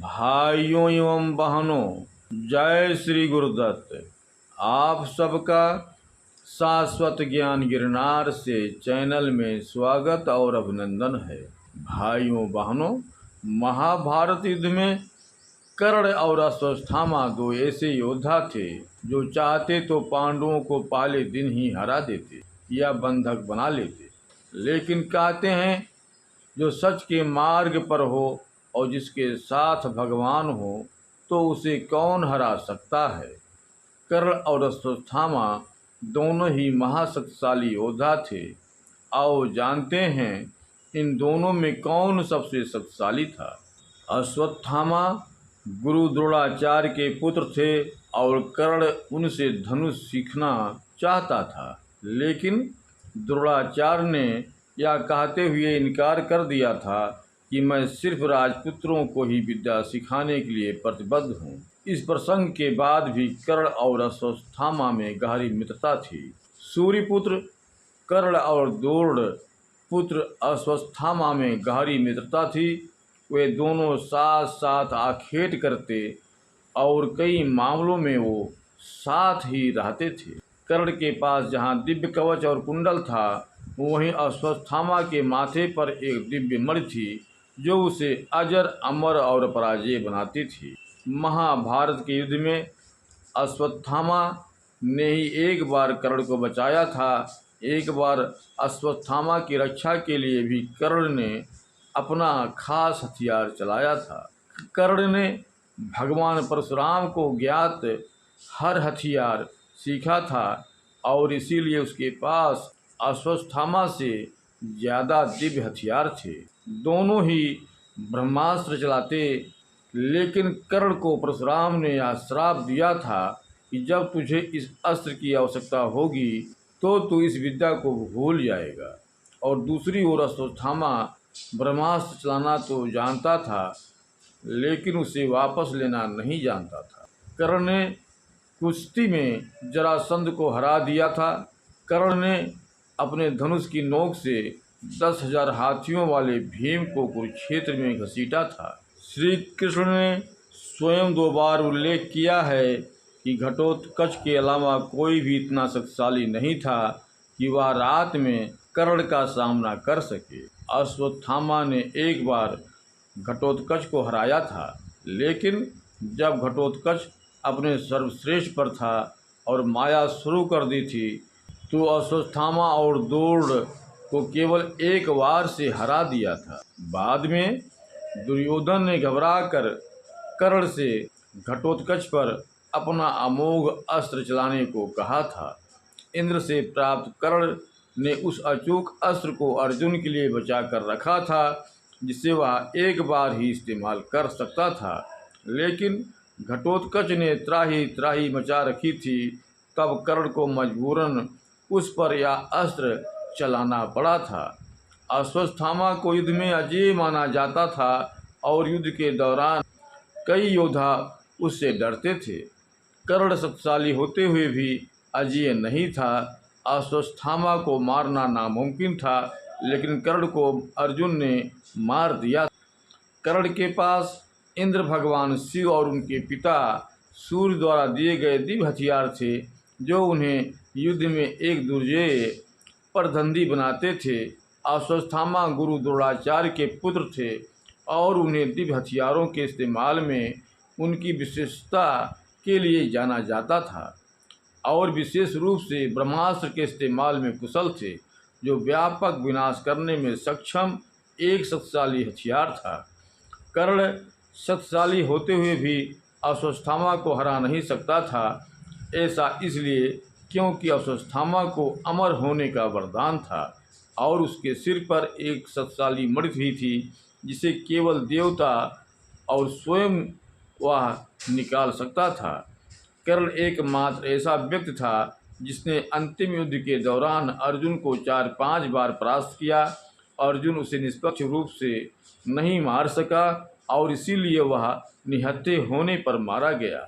भाइयों एवं बहनों, जय श्री गुरुदत्त। आप सबका शाश्वत ज्ञान गिरनार से चैनल में स्वागत और अभिनंदन है। भाइयों बहनों, महाभारत युद्ध में कर्ण और अश्वत्थामा दो ऐसे योद्धा थे जो चाहते तो पांडवों को पहले दिन ही हरा देते या बंधक बना लेते, लेकिन कहते हैं जो सच के मार्ग पर हो और जिसके साथ भगवान हो तो उसे कौन हरा सकता है। कर्ण और अश्वत्थामा दोनों ही महाशक्तिशाली योद्धा थे। आओ जानते हैं इन दोनों में कौन सबसे शक्तिशाली था। अश्वत्थामा गुरु द्रोणाचार्य के पुत्र थे और कर्ण उनसे धनुष सीखना चाहता था, लेकिन द्रोणाचार्य ने यह कहते हुए इनकार कर दिया था कि मैं सिर्फ राजपुत्रों को ही विद्या सिखाने के लिए प्रतिबद्ध हूँ। इस प्रसंग के बाद भी कर्ण और अश्वत्थामा में गहरी मित्रता थी। सूर्यपुत्र कर्ण और द्रोण पुत्र अश्वत्थामा में गहरी मित्रता थी। वे दोनों साथ साथ आखेट करते और कई मामलों में वो साथ ही रहते थे। कर्ण के पास जहाँ दिव्य कवच और कुंडल था, वहीं अश्वत्थामा के माथे पर एक दिव्य मणि थी जो उसे अजर अमर और पराजय बनाती थी। महाभारत के युद्ध में अश्वत्थामा ने ही एक बार कर्ण को बचाया था। एक बार अश्वत्थामा की रक्षा के लिए भी कर्ण ने अपना खास हथियार चलाया था। कर्ण ने भगवान परशुराम को ज्ञात हर हथियार सीखा था और इसीलिए उसके पास अश्वत्थामा से ज़्यादा दिव्य हथियार थे। दोनों ही ब्रह्मास्त्र चलाते, लेकिन कर्ण को परशुराम ने यह श्राप दिया था कि जब तुझे इस अस्त्र की आवश्यकता होगी तो तू इस विद्या को भूल जाएगा। और दूसरी ओर अश्वत्थामा ब्रह्मास्त्र चलाना तो जानता था, लेकिन उसे वापस लेना नहीं जानता था। कर्ण ने कुश्ती में जरासंध को हरा दिया था। कर्ण ने अपने धनुष की नोक से 10,000 हाथियों वाले भीम को कुरुक्षेत्र में घसीटा था। श्री कृष्ण ने स्वयं 2 बार उल्लेख किया है कि घटोत्कच के अलावा कोई भी इतना शक्तिशाली नहीं था कि वह रात में कर्ण का सामना कर सके। अश्वत्थामा ने एक बार घटोत्कच को हराया था, लेकिन जब घटोत्कच अपने सर्वश्रेष्ठ पर था और माया शुरू कर दी थी तो अश्वत्थामा और द्रोण को केवल एक वार से हरा दिया था। बाद में दुर्योधन ने घबराकर कर्ण से घटोत्कच पर अपना अमोघ अस्त्र चलाने को कहा था। इंद्र से प्राप्त कर्ण ने उस अचूक अस्त्र को अर्जुन के लिए बचा कर रखा था, जिसे वह एक बार ही इस्तेमाल कर सकता था, लेकिन घटोत्कच ने त्राही त्राही मचा रखी थी। तब कर्ण को मजबूरन उस पर यह अस्त्र चलाना पड़ा था। अश्वत्थामा को युद्ध में अजेय माना जाता था और युद्ध के दौरान कई योद्धा उससे डरते थे। कर्ण शक्तिशाली होते हुए भी अजेय नहीं था। अश्वत्थामा को मारना नामुमकिन था, लेकिन कर्ण को अर्जुन ने मार दिया। कर्ण के पास इंद्र भगवान शिव और उनके पिता सूर्य द्वारा दिए गए दिव्य हथियार थे जो उन्हें युद्ध में एक दुर्जेय परधंधी बनाते थे। अश्वत्थामा गुरु द्रोणाचार्य के पुत्र थे और उन्हें दिव्य हथियारों के इस्तेमाल में उनकी विशेषता के लिए जाना जाता था और विशेष रूप से ब्रह्मास्त्र के इस्तेमाल में कुशल थे, जो व्यापक विनाश करने में सक्षम एक शक्तिशाली हथियार था। कर्ण शक्तिशाली होते हुए भी अश्वत्थामा को हरा नहीं सकता था। ऐसा इसलिए क्योंकि अश्वत्थामा को अमर होने का वरदान था और उसके सिर पर एक शक्तिशाली मणि भी थी जिसे केवल देवता और स्वयं वह निकाल सकता था। कर्ण एकमात्र ऐसा व्यक्ति था जिसने अंतिम युद्ध के दौरान अर्जुन को 4-5 बार परास्त किया। अर्जुन उसे निष्पक्ष रूप से नहीं मार सका और इसीलिए वह निहत्थे होने पर मारा गया।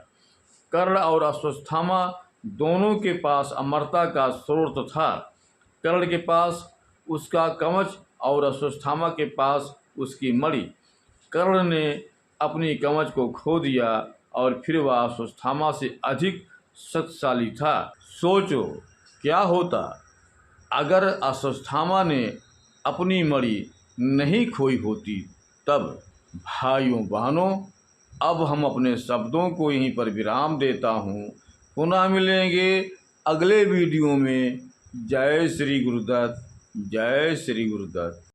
कर्ण और अश्वत्थामा दोनों के पास अमरता का स्रोत था। कर्ण के पास उसका कवच और अश्वत्थामा के पास उसकी मणि। कर्ण ने अपनी कवच को खो दिया और फिर वह अश्वत्थामा से अधिक शक्तिशाली था। सोचो क्या होता अगर अश्वत्थामा ने अपनी मणि नहीं खोई होती तब। भाइयों बहनों, अब हम अपने शब्दों को यहीं पर विराम देता हूँ। पुनः मिलेंगे अगले वीडियो में। जय श्री गुरुदत्त, जय श्री गुरुदत्त।